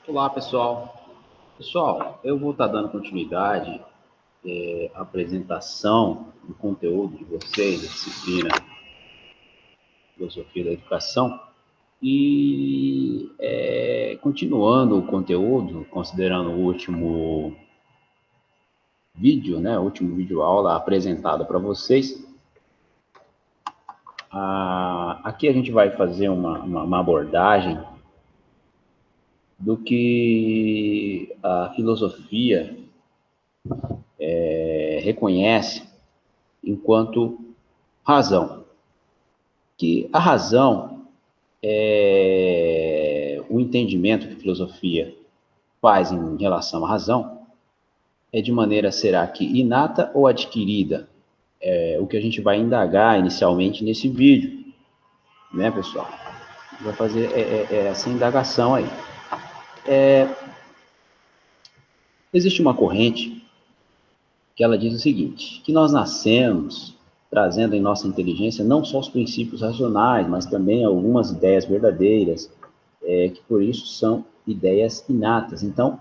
Olá, pessoal. Pessoal, eu vou estar dando continuidade à apresentação do conteúdo de vocês, da disciplina Filosofia da Educação, e continuando o conteúdo, considerando o último vídeo, né, o último vídeo aula apresentado para vocês, aqui a gente vai fazer uma abordagem do que a filosofia reconhece enquanto razão. Que a razão, o entendimento que a filosofia faz em relação à razão, é de maneira, será que inata ou adquirida? É o que a gente vai indagar inicialmente nesse vídeo, né, pessoal? Vai fazer essa indagação aí. Existe uma corrente que ela diz o seguinte, que nós nascemos trazendo em nossa inteligência não só os princípios racionais, mas também algumas ideias verdadeiras, que por isso são ideias inatas. Então,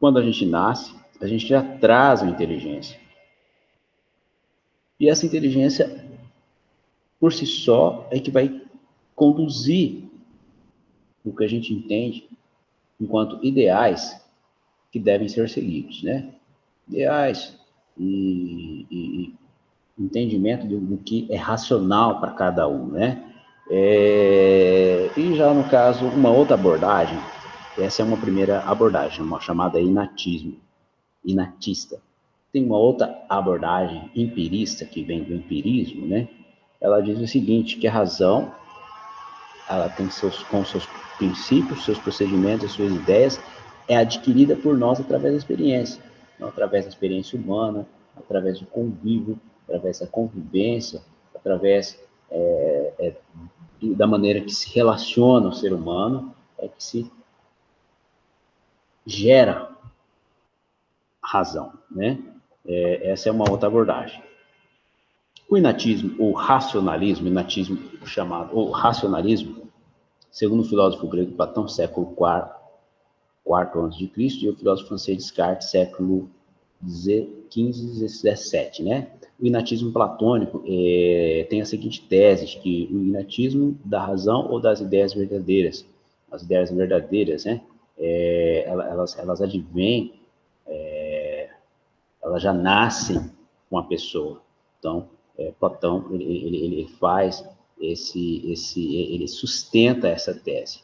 quando a gente nasce, a gente já traz a inteligência. E essa inteligência, por si só, é que vai conduzir o que a gente entende enquanto ideais que devem ser seguidos, né? Ideais e entendimento do que é racional para cada um, né? E já no caso, uma outra abordagem, essa é uma primeira abordagem, uma chamada inatismo, inatista. Tem uma outra abordagem empirista, que vem do empirismo, né? Ela diz o seguinte, que a razão, ela tem com seus princípios, seus procedimentos, suas ideias, é adquirida por nós através da experiência, não através da experiência humana, através do convívio, através da convivência, através da maneira que se relaciona o ser humano, é que se gera razão, né? Essa é uma outra abordagem. O inatismo, ou racionalismo, inatismo chamado, ou racionalismo, segundo o filósofo grego Platão, século IV a.C., e o filósofo francês Descartes, século XV, XVII, né? O inatismo platônico tem a seguinte tese, que o inatismo da razão ou das ideias verdadeiras, as ideias verdadeiras, né? Elas advêm, elas já nascem com a pessoa. Então, Platão, ele faz ele sustenta essa tese,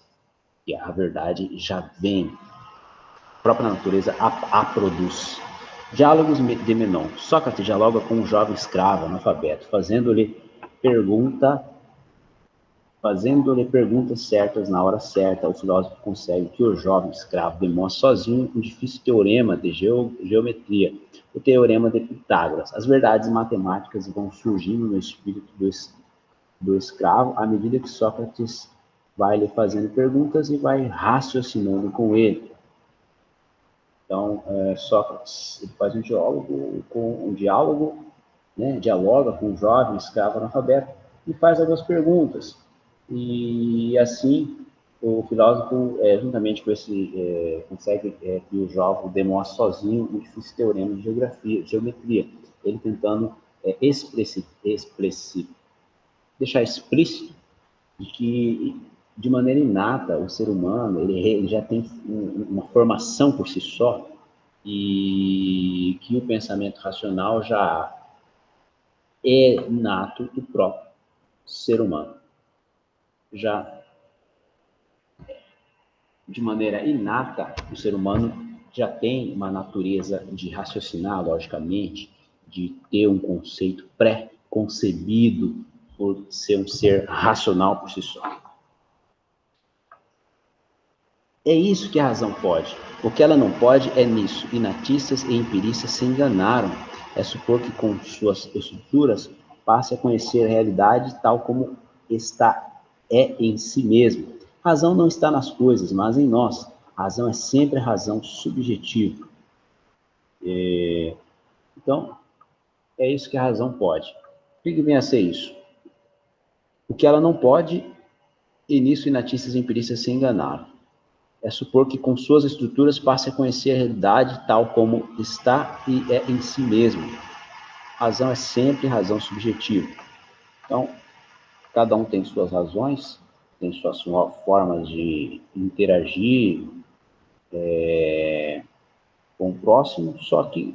que a verdade já vem, a própria natureza a produz. Diálogos de Menon. Sócrates dialoga com um jovem escravo, analfabeto, fazendo-lhe perguntas certas na hora certa. O filósofo consegue que o jovem escravo demonstre sozinho um difícil teorema de geometria, o teorema de Pitágoras. As verdades matemáticas vão surgindo no espírito do escravo à medida que Sócrates vai lhe fazendo perguntas e vai raciocinando com ele. Então, Sócrates ele faz um diálogo, né, dialoga com um jovem escravo analfabeto e faz algumas perguntas. E assim, o filósofo, juntamente com esse, consegue que o jovem demonstre sozinho um difícil teorema de geometria, ele tentando deixar explícito de que, de maneira inata, o ser humano ele já tem uma formação por si só e que o pensamento racional já é nato do próprio ser humano. Já de maneira inata, o ser humano já tem uma natureza de raciocinar logicamente, de ter um conceito pré-concebido por ser um ser racional por si só. É isso que a razão pode. O que ela não pode é nisso. Inatistas e empiristas se enganaram. É supor que com suas estruturas passe a conhecer a realidade tal como em si mesmo. Razão não está nas coisas, mas em nós. Razão é sempre razão subjetiva. Então, é isso que a razão pode. O que vem a ser isso? O que ela não pode E nisso, inatistas e empiristas se enganaram. É supor que com suas estruturas passe a conhecer a realidade tal como está e é em si mesmo. Razão é sempre razão subjetiva. Então, cada um tem suas razões, tem suas formas de interagir com o próximo, só que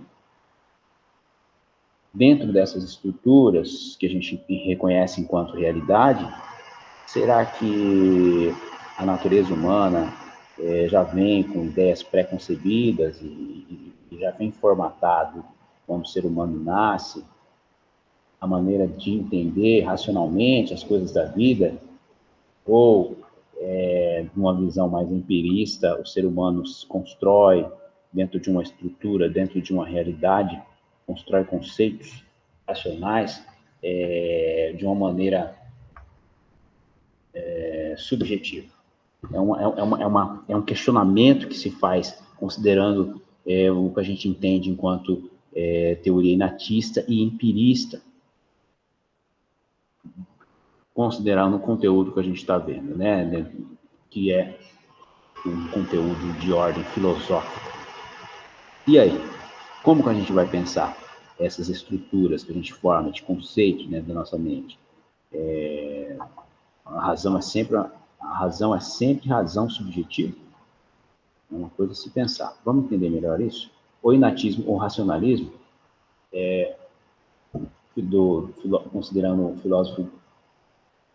dentro dessas estruturas que a gente reconhece enquanto realidade, será que a natureza humana já vem com ideias pré-concebidas e já vem formatado quando o ser humano nasce, a maneira de entender racionalmente as coisas da vida, ou numa visão mais empirista, o ser humano se constrói dentro de uma estrutura, dentro de uma realidade, constrói conceitos racionais de uma maneira subjetiva. É um questionamento que se faz considerando o que a gente entende enquanto teoria inatista e empirista, considerando o conteúdo que a gente está vendo, né? Que é um conteúdo de ordem filosófica. E aí, como que a gente vai pensar essas estruturas que a gente forma de conceitos dentro da nossa mente? A razão é sempre razão subjetiva? É uma coisa a se pensar. Vamos entender melhor isso? O inatismo ou racionalismo, considerando o filósofo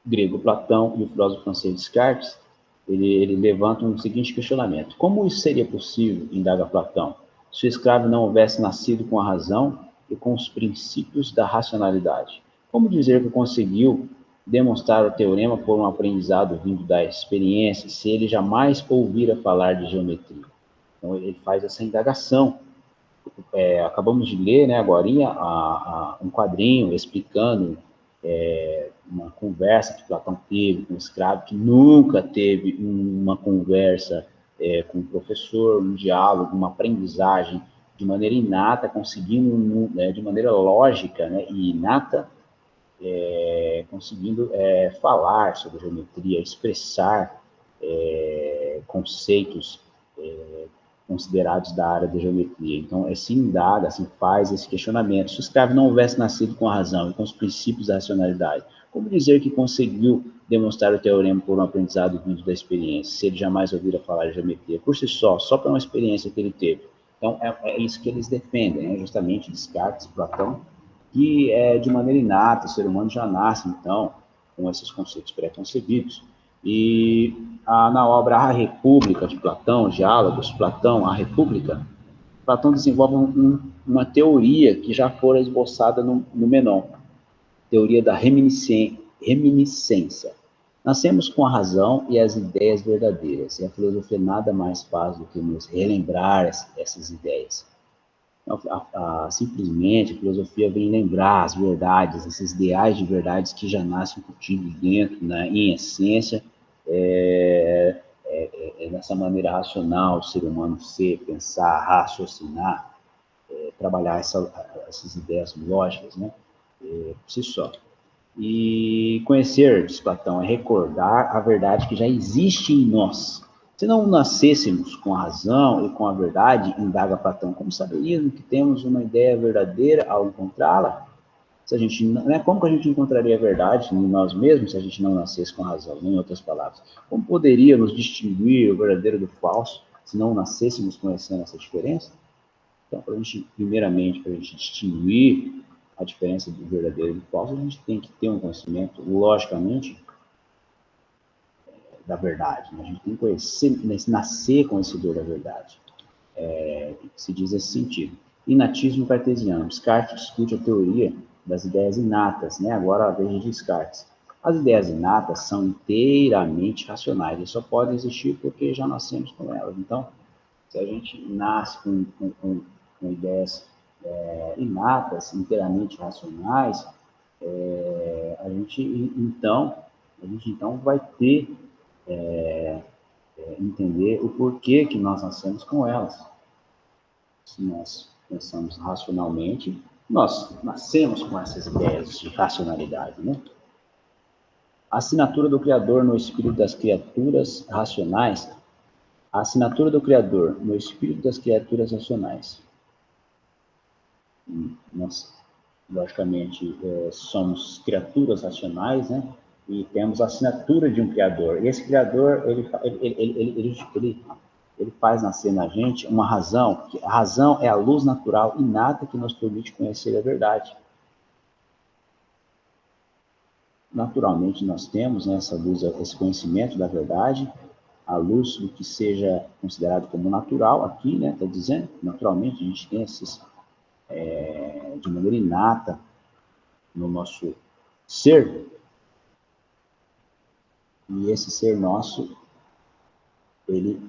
grego Platão e o filósofo francês Descartes, ele levanta um seguinte questionamento: como isso seria possível, indaga Platão, se o escravo não houvesse nascido com a razão e com os princípios da racionalidade? Como dizer que conseguiu demonstrar o teorema por um aprendizado vindo da experiência, se ele jamais ouvira falar de geometria? Então, ele faz essa indagação. Acabamos de ler, né, agora, um quadrinho explicando uma conversa que Platão teve com um escravo que nunca teve uma conversa com o professor, um diálogo, uma aprendizagem de maneira inata, conseguindo, de maneira lógica, né, e inata, conseguindo falar sobre geometria, expressar conceitos considerados da área da geometria. Então, se indaga, se faz esse questionamento. Se o escravo não houvesse nascido com a razão e com os princípios da racionalidade, como dizer que conseguiu demonstrar o teorema por um aprendizado vindo da experiência, se ele jamais ouvira falar de geometria? Por si só por uma experiência que ele teve. Então, é isso que eles defendem, né? Justamente Descartes, Platão, que de maneira inata, o ser humano já nasce, então, com esses conceitos pré-concebidos. E na obra A República, de Platão, Diálogos, Platão, A República, Platão desenvolve uma teoria que já fora esboçada no Menon, teoria da reminiscência. Nascemos com a razão e as ideias verdadeiras, e a filosofia nada mais faz do que nos relembrar essas ideias. Simplesmente, a filosofia vem lembrar as verdades, esses ideais de verdades que já nascem contidos dentro, né, em essência, nessa maneira racional do ser humano ser, pensar, raciocinar, trabalhar essas ideias lógicas, né, por si só. E conhecer, diz Platão, é recordar a verdade que já existe em nós. Se não nascêssemos com a razão e com a verdade, indaga Platão, como saberíamos que temos uma ideia verdadeira ao encontrá-la? Se a gente, né, como que a gente encontraria a verdade em nós mesmos se a gente não nascesse com a razão, em outras palavras? Como poderíamos distinguir o verdadeiro do falso se não nascêssemos conhecendo essa diferença? Então, primeiramente, para a gente distinguir a diferença do verdadeiro e do falso, a gente tem que ter um conhecimento, logicamente, da verdade. Né? A gente tem que conhecer, nascer conhecedor da verdade. Se diz esse sentido. Inatismo cartesiano. Descartes discute a teoria das ideias inatas, né? Agora a vez de Descartes. As ideias inatas são inteiramente racionais e só podem existir porque já nascemos com elas. Então, se a gente nasce com ideias inatas, inteiramente racionais, a gente então vai ter entender o porquê que nós nascemos com elas. Se nós pensamos racionalmente, nós nascemos com essas ideias de racionalidade, né? A assinatura do Criador no espírito das criaturas racionais. A assinatura do Criador no espírito das criaturas racionais. Nós, logicamente, somos criaturas racionais, né? E temos a assinatura de um Criador. E esse Criador, ele faz nascer na gente uma razão, que a razão é a luz natural inata que nos permite conhecer a verdade. Naturalmente, nós temos, né, essa luz, esse conhecimento da verdade, a luz do que seja considerado como natural aqui, né, está dizendo, naturalmente, a gente tem esses, de maneira inata, no nosso ser, e esse ser nosso, ele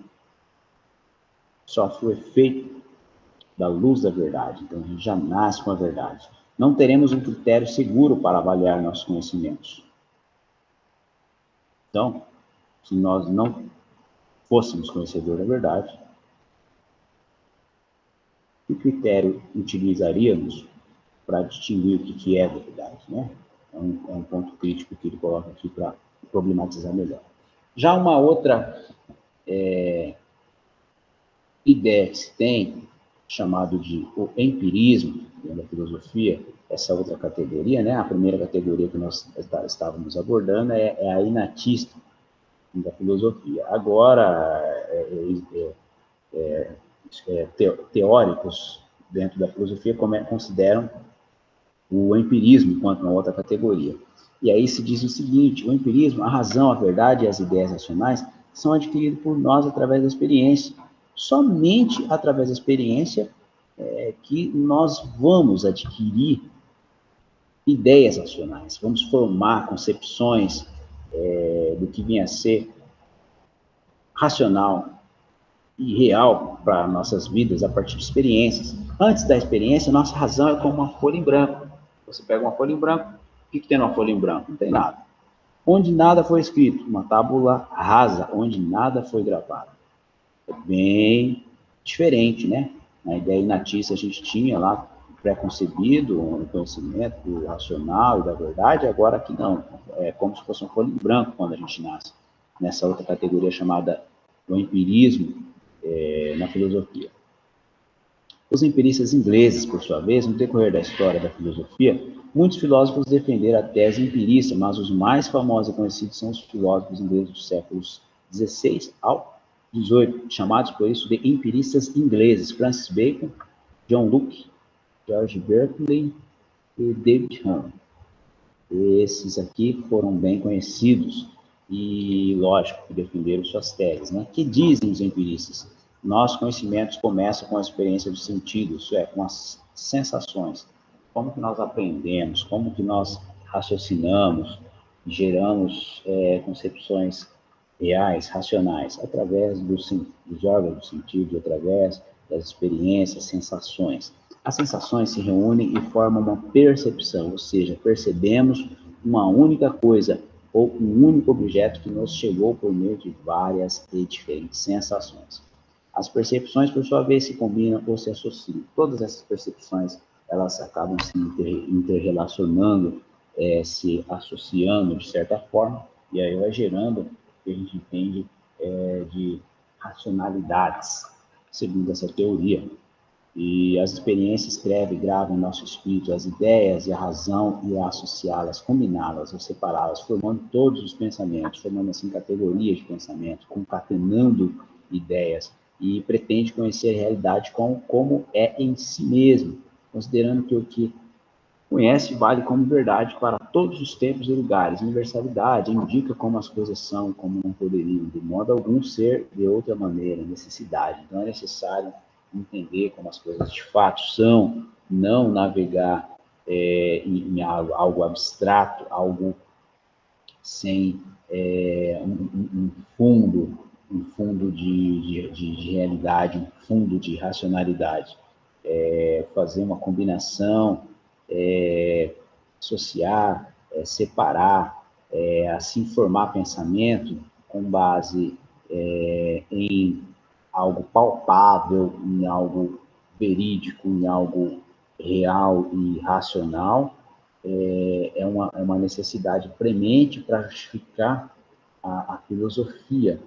sofre o efeito da luz da verdade, então a gente já nasce com a verdade. Não teremos um critério seguro para avaliar nossos conhecimentos. Então, se nós não fôssemos conhecedores da verdade, que critério utilizaríamos para distinguir o que é verdade, né? É um ponto crítico que ele coloca aqui para problematizar melhor. Já uma outra ideia que se tem, chamado de o empirismo, dentro da filosofia, essa outra categoria, né? A primeira categoria que nós estávamos abordando é a inatista da filosofia. Agora, teóricos dentro da filosofia consideram o empirismo enquanto uma outra categoria. E aí se diz o seguinte: o empirismo, a razão, a verdade e as ideias racionais são adquiridas por nós através da experiência. Somente através da experiência que nós vamos adquirir ideias racionais, vamos formar concepções do que vinha a ser racional e real para nossas vidas a partir de experiências. Antes da experiência, nossa razão é como uma folha em branco. Você pega uma folha em branco, o que tem numa folha em branco? Não tem nada. Onde nada foi escrito, uma tábula rasa, onde nada foi gravado. É bem diferente, né? Na ideia inatista a gente tinha lá pré-concebido um conhecimento racional e da verdade, agora aqui não. É como se fosse uma folha em branco quando a gente nasce. Nessa outra categoria chamada do empirismo na filosofia. Os empiristas ingleses, por sua vez, no decorrer da história da filosofia, muitos filósofos defenderam a tese empirista, mas os mais famosos e conhecidos são os filósofos ingleses dos séculos XVI ao XVIII, chamados por isso de empiristas ingleses: Francis Bacon, John Locke, George Berkeley e David Hume. Esses aqui foram bem conhecidos e, lógico, que defenderam suas teses, né? Que dizem os empiristas? Nossos conhecimentos começam com a experiência dos sentidos, isso é, com as sensações. Como que nós aprendemos, como que nós raciocinamos, geramos concepções reais, racionais, através dos órgãos do sentido, através das experiências, sensações. As sensações se reúnem e formam uma percepção, ou seja, percebemos uma única coisa ou um único objeto que nos chegou por meio de várias e diferentes sensações. As percepções, por sua vez, se combinam ou se associam. Todas essas percepções, elas acabam se interrelacionando, se associando de certa forma, e aí vai gerando o que a gente entende de racionalidades, segundo essa teoria. E as experiências escrevem e gravam em nosso espírito as ideias e a razão, e a associá-las, combiná-las ou separá-las, formando todos os pensamentos, formando assim categorias de pensamento, concatenando ideias, e pretende conhecer a realidade como é em si mesmo, considerando que o que conhece vale como verdade para todos os tempos e lugares. Universalidade indica como as coisas são, como não poderiam, de modo algum, ser de outra maneira, necessidade. Então é necessário entender como as coisas de fato são, não navegar em algo abstrato, algo sem um fundo de realidade, um fundo de racionalidade. Fazer uma combinação, associar, separar, assim formar pensamento com base em algo palpável, em algo verídico, em algo real e racional, é uma necessidade premente para justificar a filosofia,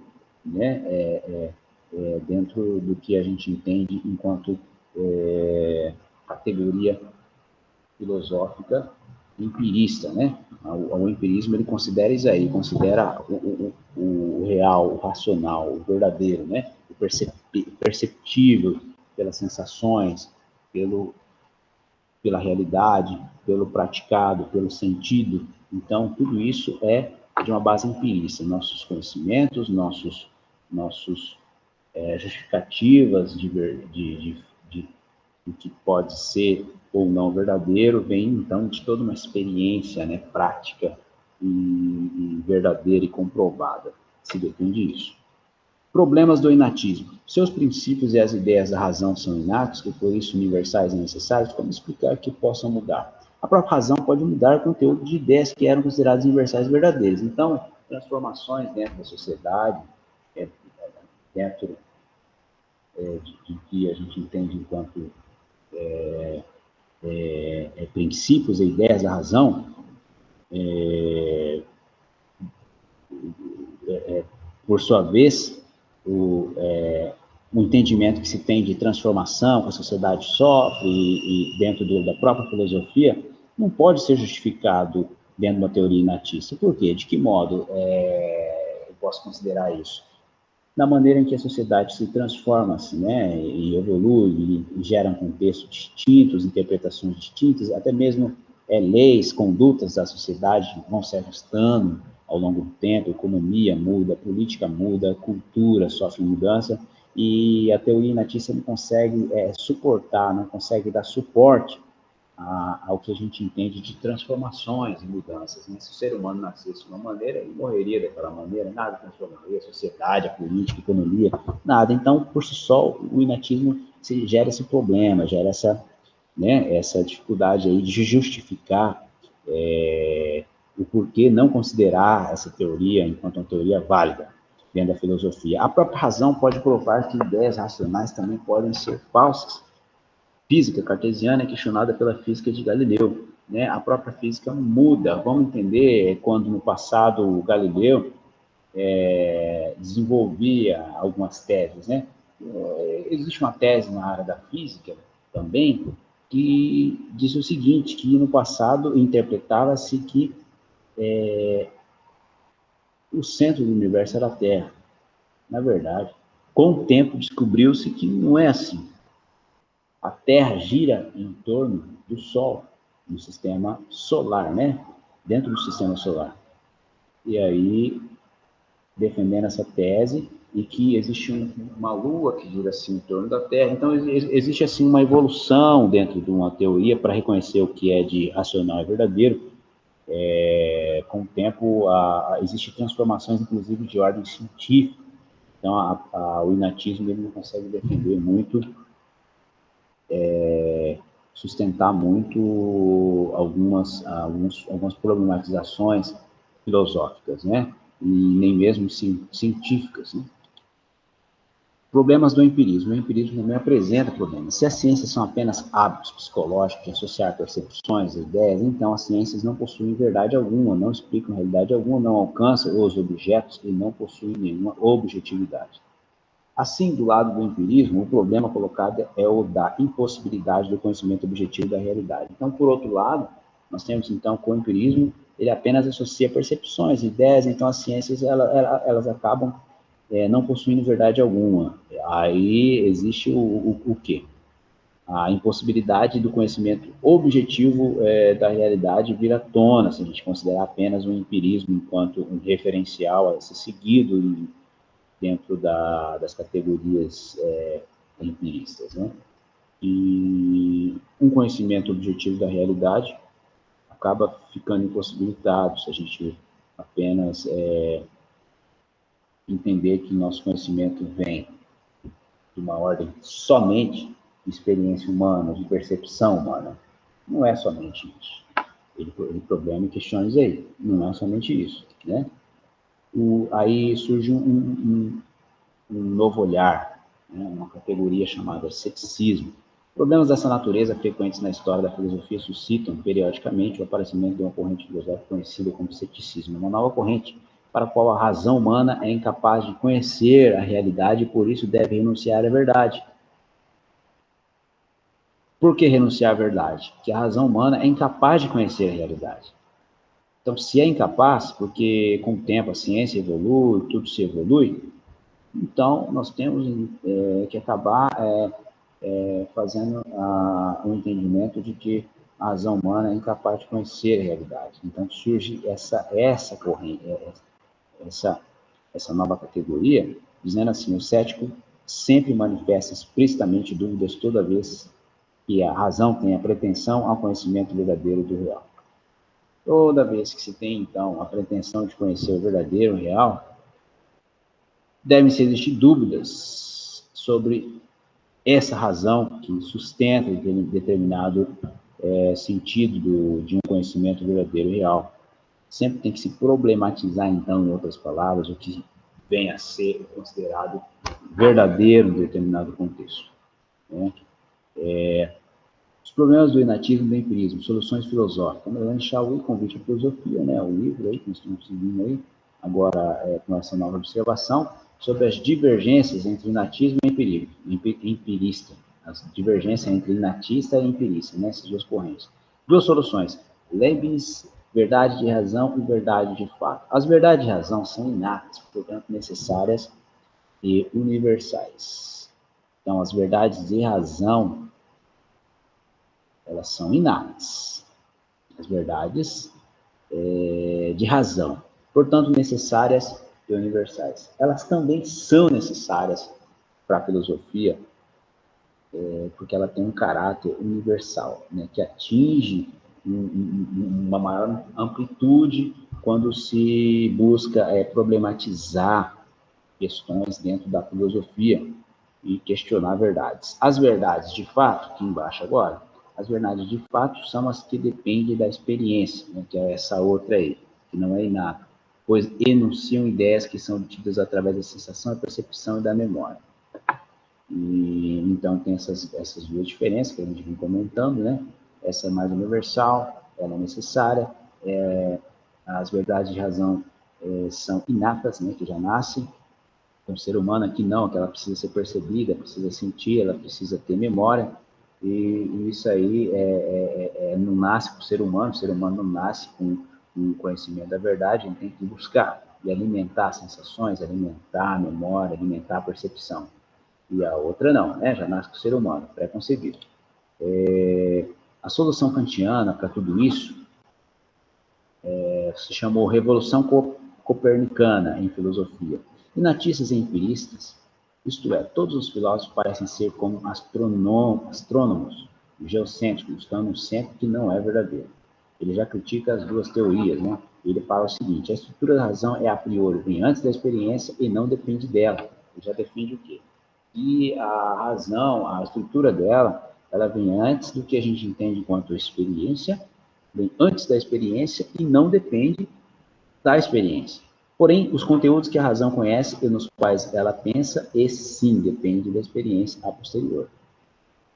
né? Dentro do que a gente entende enquanto categoria filosófica empirista, né? O empirismo, ele considera isso aí, considera o real, o racional, o verdadeiro, né? O perceptível pelas sensações, pela realidade, pelo praticado, pelo sentido. Então, tudo isso é de uma base empirista. Nossos conhecimentos, nossos justificativas de o que pode ser ou não verdadeiro, vem então de toda uma experiência, né, prática e verdadeira e comprovada. Se defende isso. Problemas do inatismo. Seus princípios e as ideias da razão são inatos e por isso universais e necessários. Como explicar que possam mudar? A própria razão pode mudar o conteúdo de ideias que eram consideradas universais e verdadeiras. Então, transformações dentro da sociedade, dentro de que a gente entende enquanto princípios e ideias da razão, por sua vez, o entendimento que se tem de transformação que a sociedade sofre e dentro da própria filosofia não pode ser justificado dentro de uma teoria inatista. Por quê? De que modo eu posso considerar isso? Na maneira em que a sociedade se transforma-se, né, e evolui, e gera contextos distintos, interpretações distintas, até mesmo leis, condutas da sociedade vão se ajustando ao longo do tempo, a economia muda, a política muda, a cultura sofre mudança, e a teoria inatista não consegue suportar, não consegue dar suporte ao que a gente entende de transformações e mudanças. Né? Se o ser humano nascesse de uma maneira, ele morreria daquela maneira, nada transformaria, a sociedade, a política, a economia, nada. Então, por si só, o inatismo gera esse problema, gera essa dificuldade aí de justificar o porquê não considerar essa teoria enquanto uma teoria válida dentro da filosofia. A própria razão pode provar que ideias racionais também podem ser falsas. Física cartesiana é questionada pela física de Galileu, né? A própria física muda. Vamos entender quando no passado o Galileu desenvolvia algumas teses, né? Existe uma tese na área da física também que diz o seguinte, que no passado interpretava-se que o centro do universo era a Terra. Na verdade, com o tempo descobriu-se que não é assim. A Terra gira em torno do Sol, no sistema solar, né? Dentro do sistema solar. E aí, defendendo essa tese, e que existe uma Lua que gira assim em torno da Terra. Então, existe assim uma evolução dentro de uma teoria para reconhecer o que é de racional e verdadeiro. Com o tempo, existem transformações, inclusive, de ordem científica. Então, o inatismo ele não consegue defender muito sustentar muito algumas problematizações filosóficas, né? E nem mesmo científicas, né? Problemas do empirismo. O empirismo também apresenta problemas. Se as ciências são apenas hábitos psicológicos de associar percepções e ideias, então as ciências não possuem verdade alguma, não explicam realidade alguma, não alcançam os objetos e não possuem nenhuma objetividade. Assim, do lado do empirismo, o problema colocado é o da impossibilidade do conhecimento objetivo da realidade. Então, por outro lado, nós temos, então, que o empirismo, ele apenas associa percepções, ideias, então as ciências, elas acabam não possuindo verdade alguma. Aí existe o quê? A impossibilidade do conhecimento objetivo da realidade vir à tona, se a gente considerar apenas o empirismo enquanto um referencial a ser seguido dentro das categorias empiristas, né? E um conhecimento objetivo da realidade acaba ficando impossibilitado se a gente apenas entender que nosso conhecimento vem de uma ordem somente de experiência humana, de percepção humana. Não é somente isso. Ele problema e questiona isso aí. Não é somente isso, né? Aí surge um novo olhar, né? Uma categoria chamada ceticismo. Problemas dessa natureza, frequentes na história da filosofia, suscitam, periodicamente, o aparecimento de uma corrente filosófica conhecida como ceticismo, uma nova corrente para a qual a razão humana é incapaz de conhecer a realidade e, por isso, deve renunciar à verdade. Por que renunciar à verdade? Porque a razão humana é incapaz de conhecer a realidade. Então, se é incapaz, porque com o tempo a ciência evolui, tudo se evolui, então nós temos que acabar fazendo um entendimento de que a razão humana é incapaz de conhecer a realidade. Então surge essa corrente, essa nova categoria, dizendo assim: o cético sempre manifesta explicitamente dúvidas toda vez que a razão tem a pretensão ao conhecimento verdadeiro do real. Toda vez que se tem, então, a pretensão de conhecer o verdadeiro, o real, devem-se existir dúvidas sobre essa razão que sustenta determinado sentido de um conhecimento verdadeiro e real. Sempre tem que se problematizar, então, em outras palavras, o que vem a ser considerado verdadeiro em determinado contexto. Né? Os problemas do inatismo e do empirismo, soluções filosóficas. Melanie Chauí, Convite à Filosofia, né, o livro aí que nós estamos seguindo aí, agora com essa nova observação, sobre as divergências entre inatismo e empirista. As divergências entre inatista e empirista, né, essas duas correntes. Duas soluções: Leibniz, verdade de razão e verdade de fato. As verdades de razão são inatas, portanto necessárias e universais. Então, as verdades de razão, elas são inatas. As verdades de razão, portanto necessárias e universais. Elas também são necessárias para a filosofia, porque ela tem um caráter universal, né, que atinge uma maior amplitude quando se busca problematizar questões dentro da filosofia e questionar verdades. As verdades de fato, aqui embaixo agora, as verdades de fato são as que dependem da experiência, né, que é essa outra aí, que não é inata, pois enunciam ideias que são obtidas através da sensação, da percepção e da memória. E então tem essas duas diferenças que a gente vem comentando, né? Essa é mais universal, ela é necessária, as verdades de razão são inatas, né, que já nascem. O ser humano aqui não, que ela precisa ser percebida, precisa sentir, ela precisa ter memória, e isso aí não nasce com o ser humano não nasce com o conhecimento da verdade, a gente tem que buscar e alimentar as sensações, alimentar a memória, alimentar a percepção. E a outra não, né? Já nasce com o ser humano, pré-concebido. A solução kantiana para tudo isso se chamou Revolução Copernicana em filosofia. Inatistas e empiristas, isto é, todos os filósofos parecem ser como astrônomos geocêntricos, estando num centro que não é verdadeiro. Ele já critica as duas teorias, né? Ele fala o seguinte: a estrutura da razão é a priori, vem antes da experiência e não depende dela. Ele já defende o quê? E a razão, a estrutura dela, ela vem antes do que a gente entende enquanto experiência, vem antes da experiência e não depende da experiência. Porém, os conteúdos que a razão conhece e nos quais ela pensa, esse sim depende da experiência a posterior.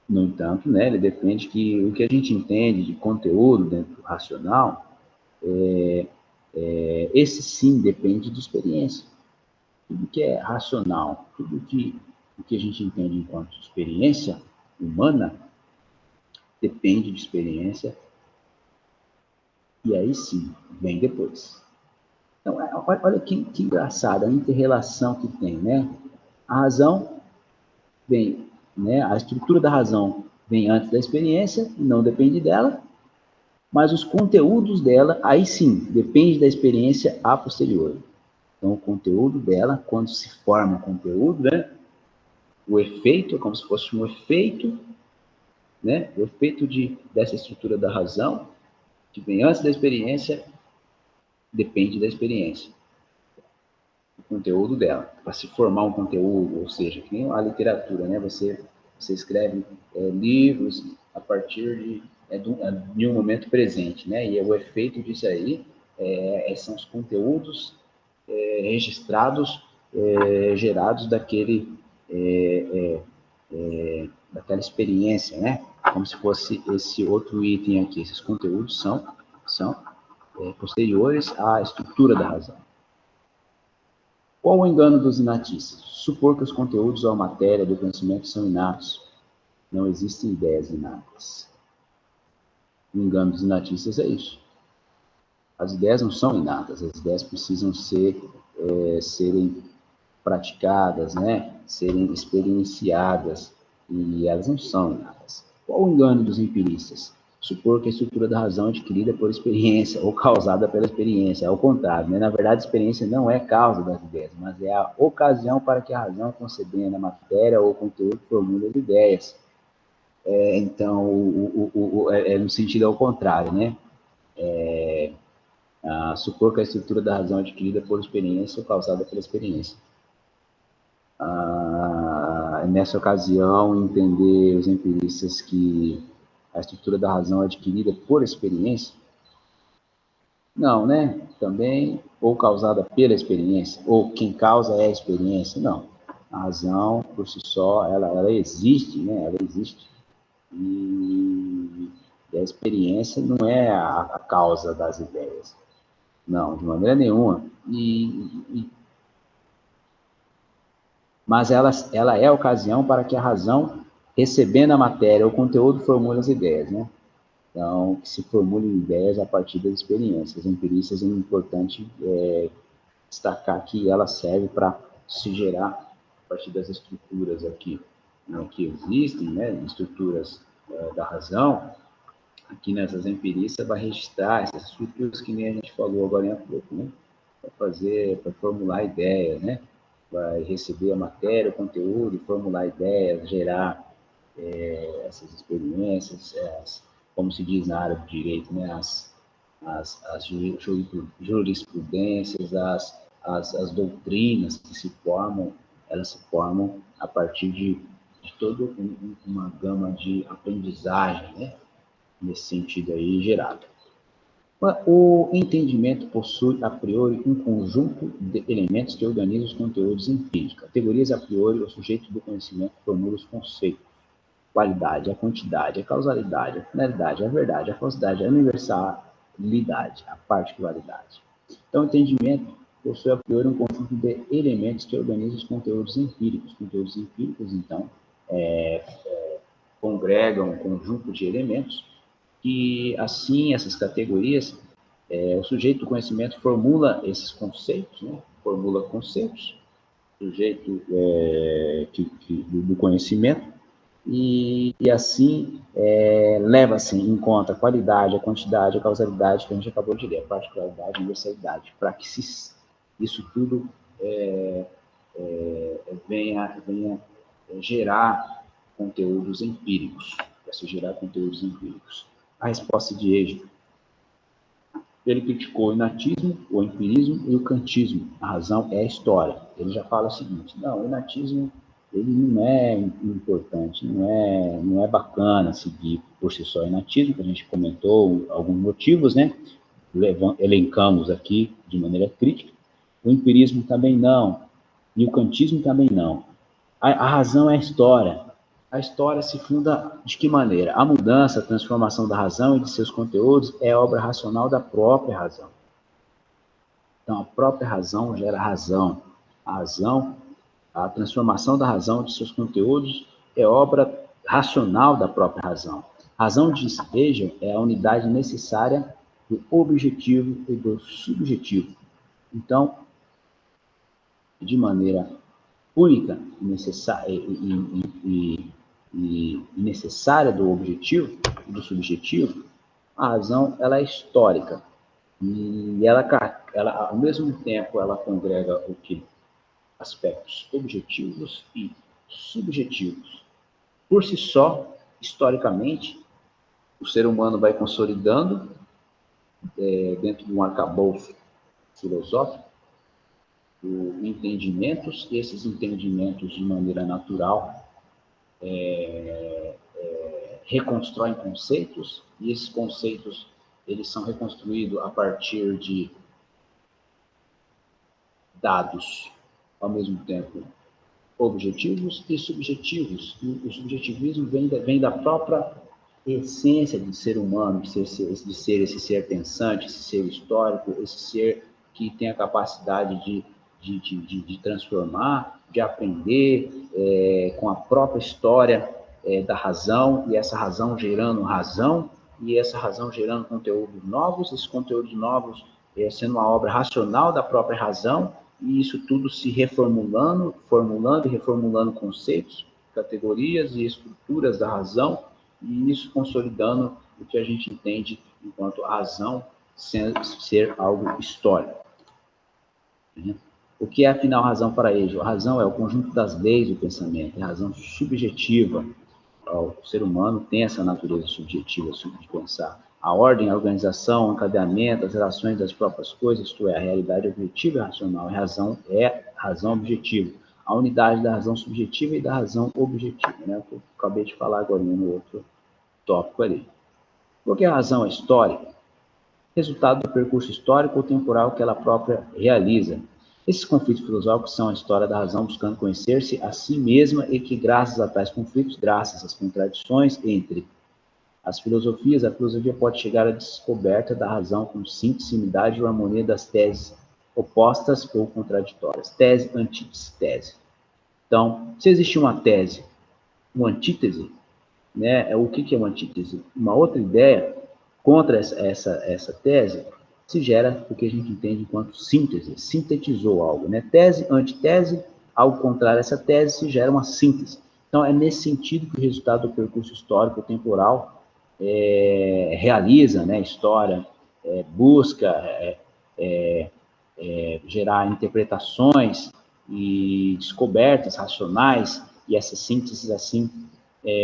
No entanto, né, ele defende que o que a gente entende de conteúdo dentro do racional, esse sim depende de experiência. Tudo que é racional, tudo que a gente entende enquanto experiência humana, depende de experiência, e aí sim, vem depois. Então, olha que engraçada a inter-relação que tem, né? A razão vem, né? A estrutura da razão vem antes da experiência, não depende dela, mas os conteúdos dela, aí sim, depende da experiência a posteriori. Então, o conteúdo dela, quando se forma o conteúdo, né? O efeito é como se fosse um efeito, né? O efeito dessa estrutura da razão, que vem antes da experiência, depende da experiência. O conteúdo dela, para se formar um conteúdo, ou seja, que nem a literatura, né? Você escreve livros a partir de um momento presente, né? E o efeito disso aí são os conteúdos registrados, gerados daquele daquela experiência, né? Como se fosse esse outro item aqui. Esses conteúdos são posteriores à estrutura da razão. Qual o engano dos inatistas? Supor que os conteúdos ou a matéria do conhecimento são inatos. Não existem ideias inatas. O engano dos inatistas é isso. As ideias não são inatas, as ideias precisam serem praticadas, né? Serem experienciadas, e elas não são inatas. Qual o engano dos empiristas? Supor que a estrutura da razão é adquirida por experiência ou causada pela experiência. Ao contrário, né? Na verdade, a experiência não é causa das ideias, mas é a ocasião para que a razão, concebendo a matéria ou o conteúdo, formule as ideias. Então, no sentido ao contrário, né? Supor que a estrutura da razão é adquirida por experiência ou causada pela experiência. Nessa ocasião, entender os empiristas que a estrutura da razão é adquirida por experiência? Não, né? Também, ou causada pela experiência, ou quem causa é a experiência? Não. A razão, por si só, ela existe, né? Ela existe. E a experiência não é a causa das ideias. Não, de maneira nenhuma. Mas ela é a ocasião para que a razão, recebendo a matéria, o conteúdo, formule as ideias, né? Então, que se formulem ideias a partir das experiências. As empiristas é importante destacar que ela serve para se gerar a partir das estruturas aqui, né, que existem, né, estruturas da razão. Aqui nessas empiristas vai registrar essas estruturas que nem a gente falou agora há pouco, né? Para formular ideias, né? Vai receber a matéria, o conteúdo, formular ideias, gerar essas experiências, como se diz na área do direito, né? As jurisprudências, as doutrinas que se formam, elas se formam a partir de toda uma gama de aprendizagem, né? Nesse sentido aí gerado. O entendimento possui, a priori, um conjunto de elementos que organizam os conteúdos empíricos. Categorias a priori, o sujeito do conhecimento formula os conceitos. Qualidade, a quantidade, a causalidade, a finalidade, a verdade, a falsidade, a universalidade, a particularidade. Então, o entendimento possui a priori um conjunto de elementos que organizam os conteúdos empíricos. Conteúdos empíricos, então, congregam um conjunto de elementos que, assim, essas categorias, o sujeito do conhecimento formula esses conceitos, né? Formula conceitos, sujeito do conhecimento, e assim leva-se em conta a qualidade, a quantidade, a causalidade, que a gente acabou de ler, a particularidade, a universalidade, para que isso tudo venha gerar conteúdos empíricos, para se gerar conteúdos empíricos. A resposta de Hegel: ele criticou o inatismo, o empirismo e o kantismo. A razão é a história. Ele já fala o seguinte: não, o inatismo ele não é importante, não é bacana seguir por si só o inatismo, que a gente comentou alguns motivos, né? Elencamos aqui de maneira crítica. O empirismo também não, e o kantismo também não. A razão é a história. A história se funda de que maneira? A mudança, a transformação da razão e de seus conteúdos é obra racional da própria razão. Então, a própria razão gera razão. A razão, a transformação da razão e de seus conteúdos é obra racional da própria razão. A razão, diz Hegel, é a unidade necessária do objetivo e do subjetivo. Então, de maneira única e necessária do objetivo e do subjetivo, a razão ela é histórica. E ela, ao mesmo tempo, ela congrega o que? Aspectos objetivos e subjetivos. Por si só, historicamente, o ser humano vai consolidando dentro de um arcabouço filosófico entendimentos, e esses entendimentos, de maneira natural, reconstroem conceitos, e esses conceitos eles são reconstruídos a partir de dados, ao mesmo tempo objetivos e subjetivos. E o subjetivismo vem da própria essência do ser humano, de ser esse ser pensante, esse ser histórico, esse ser que tem a capacidade de transformar, de aprender com a própria história da razão, e essa razão gerando razão, e essa razão gerando conteúdos novos, esses conteúdos novos sendo uma obra racional da própria razão, e isso tudo se reformulando, formulando e reformulando conceitos, categorias e estruturas da razão, e isso consolidando o que a gente entende enquanto razão ser algo histórico. O que é, afinal, razão para Hegel? A razão é o conjunto das leis do pensamento, é a razão subjetiva. O ser humano tem essa natureza subjetiva de pensar. A ordem, a organização, o encadeamento, as relações das próprias coisas, isto é, a realidade objetiva e racional, é razão objetiva. A unidade da razão subjetiva e da razão objetiva, né? Que eu acabei de falar agora no outro tópico ali. Porque a razão é histórica, resultado do percurso histórico ou temporal que ela própria realiza. Esses conflitos filosóficos são a história da razão buscando conhecer-se a si mesma e que, graças a tais conflitos, graças às contradições entre as filosofias, a filosofia pode chegar à descoberta da razão com síntese, unidade e harmonia das teses opostas ou contraditórias. Tese, antítese, tese. Então, se existe uma tese, uma antítese, né, o que é uma antítese? Uma outra ideia contra essa tese se gera o que a gente entende enquanto síntese, sintetizou algo, né? Tese, antitese, algo contrário a essa tese se gera uma síntese. Então, é nesse sentido que o resultado do percurso histórico temporal realiza, né, história, busca gerar interpretações e descobertas racionais, e essas sínteses, assim,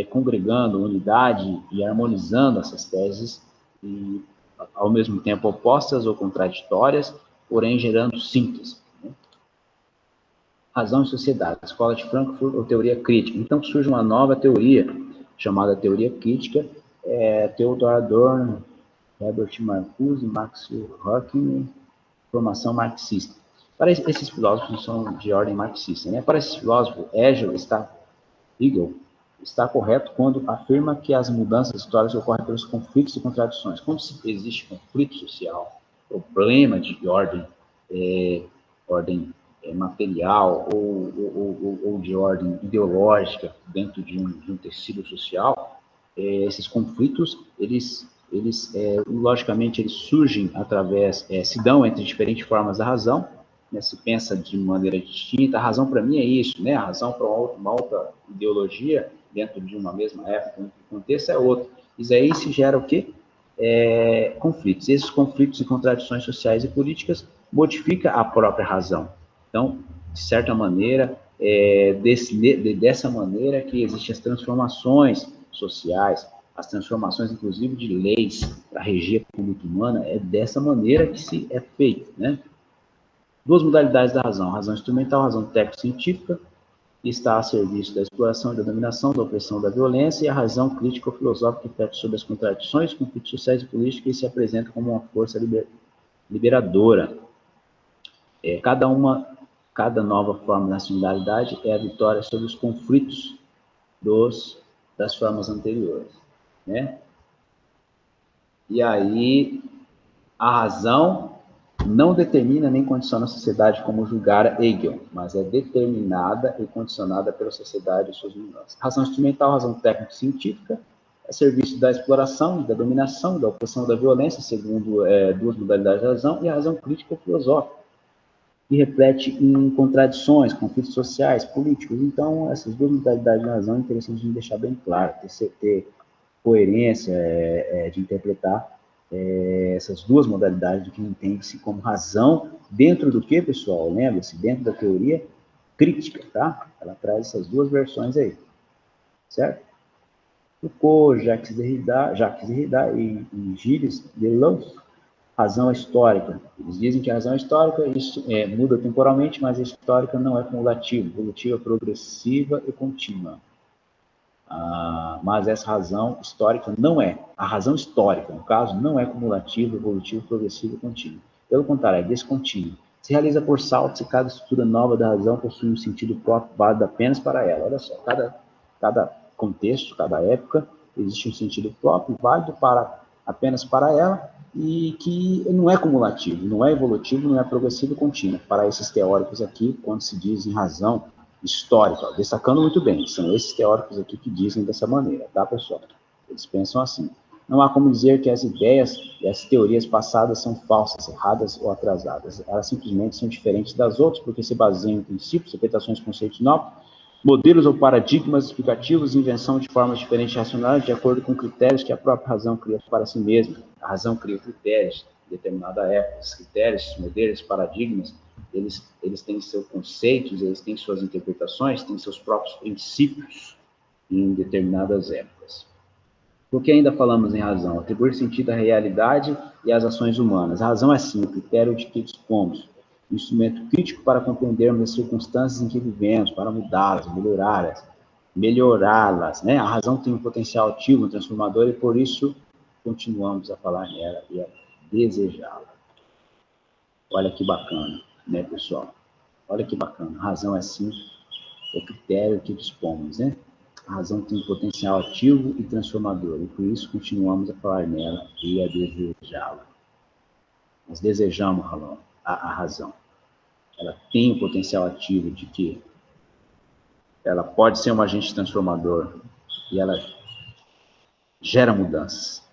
congregando unidade e harmonizando essas teses, e, ao mesmo tempo, opostas ou contraditórias, porém gerando síntese. Né? Razão e sociedade, Escola de Frankfurt ou teoria crítica. Então surge uma nova teoria, chamada teoria crítica, Theodor Adorno, Herbert Marcuse, Max Horkheimer, formação marxista. Para esses filósofos são de ordem marxista, né? Para esses filósofos, Hegel está correto quando afirma que as mudanças históricas ocorrem pelos conflitos e contradições. Quando existe conflito social, problema de ordem material ou de ordem ideológica dentro de um tecido social, esses conflitos, eles logicamente, eles surgem se dão entre diferentes formas da razão, né, se pensa de maneira distinta. A razão para mim é isso, né? A razão para uma outra ideologia, dentro de uma mesma época, um contexto é outro. Isso aí se gera o quê? Conflitos. Esses conflitos e contradições sociais e políticas modificam a própria razão. Então, de certa maneira, dessa maneira que existem as transformações sociais, as transformações, inclusive, de leis para reger a conduta humana, é dessa maneira que se é feito, né? Duas modalidades da razão: a razão instrumental, a razão técnico-científica, que está a serviço da exploração e da dominação, da opressão, da violência, e a razão crítico-filosófica, que reflete sobre as contradições, conflitos sociais e políticos, e se apresenta como uma força liberadora. Cada nova forma de racionalidade é a vitória sobre os conflitos das formas anteriores, né? E aí, a razão não determina nem condiciona a sociedade como julgara Hegel, mas é determinada e condicionada pela sociedade e suas mudanças. Razão instrumental, razão técnico-científica, é serviço da exploração, da dominação, da opressão, da violência, segundo duas modalidades da razão, e a razão crítica-filosófica, que reflete em contradições, conflitos sociais, políticos. Então, essas duas modalidades da razão é interessante a gente deixar bem claro, ter coerência de interpretar essas duas modalidades do que entende-se como razão, dentro do que, pessoal? Lembre-se, dentro da teoria crítica, tá? Ela traz essas duas versões aí, certo? Foucault, Jacques Derrida e Gilles Deleuze, razão histórica. Eles dizem que a razão histórica muda temporalmente, mas a histórica não é cumulativa, evolutiva, progressiva e contínua. Mas essa razão histórica não é. A razão histórica, no caso, não é cumulativa, evolutiva, progressiva e contínua. Pelo contrário, é descontínua. Se realiza por saltos e cada estrutura nova da razão possui um sentido próprio válido apenas para ela. Olha só, cada contexto, cada época, existe um sentido próprio válido apenas para ela e que não é cumulativo, não é evolutivo, não é progressivo e contínuo. Para esses teóricos aqui, quando se diz em razão histórica, destacando muito bem, são esses teóricos aqui que dizem dessa maneira, tá, pessoal? Eles pensam assim. Não há como dizer que as ideias e as teorias passadas são falsas, erradas ou atrasadas. Elas simplesmente são diferentes das outras, porque se baseiam em princípios, interpretações, conceitos novos, modelos ou paradigmas explicativos, invenção de formas diferentes de racionais, de acordo com critérios que a própria razão cria para si mesma. A razão cria critérios em determinada época. Os critérios, modelos, paradigmas, eles têm seus conceitos, eles têm suas interpretações, têm seus próprios princípios em determinadas épocas. Por que ainda falamos em razão? Atribuir sentido à realidade e às ações humanas. A razão é sim o critério de que dispomos, um instrumento crítico para compreendermos as circunstâncias em que vivemos, para mudá-las, melhorá-las, né? A razão tem um potencial ativo, transformador, e por isso continuamos a falar nela e a desejá-la. Olha que bacana, né, pessoal? Olha que bacana. A razão é sim o critério que dispomos, né? A razão tem um potencial ativo e transformador, e por isso continuamos a falar nela e a desejá-la. Nós desejamos a razão. Ela tem um potencial ativo de que ela pode ser um agente transformador e ela gera mudanças.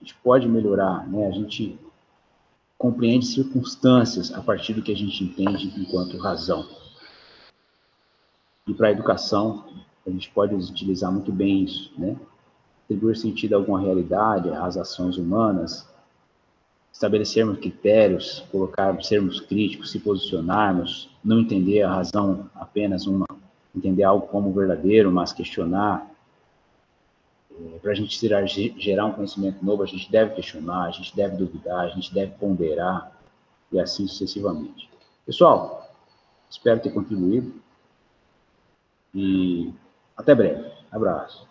A gente pode melhorar, né? A gente compreende circunstâncias a partir do que a gente entende enquanto razão. E para a educação, a gente pode utilizar muito bem isso, né? Atribuir sentido a alguma realidade, às ações humanas, estabelecermos critérios, sermos críticos, se posicionarmos, não entender a razão apenas entender algo como verdadeiro, mas questionar. Para a gente gerar um conhecimento novo, a gente deve questionar, a gente deve duvidar, a gente deve ponderar, e assim sucessivamente. Pessoal, espero ter contribuído e até breve. Abraço.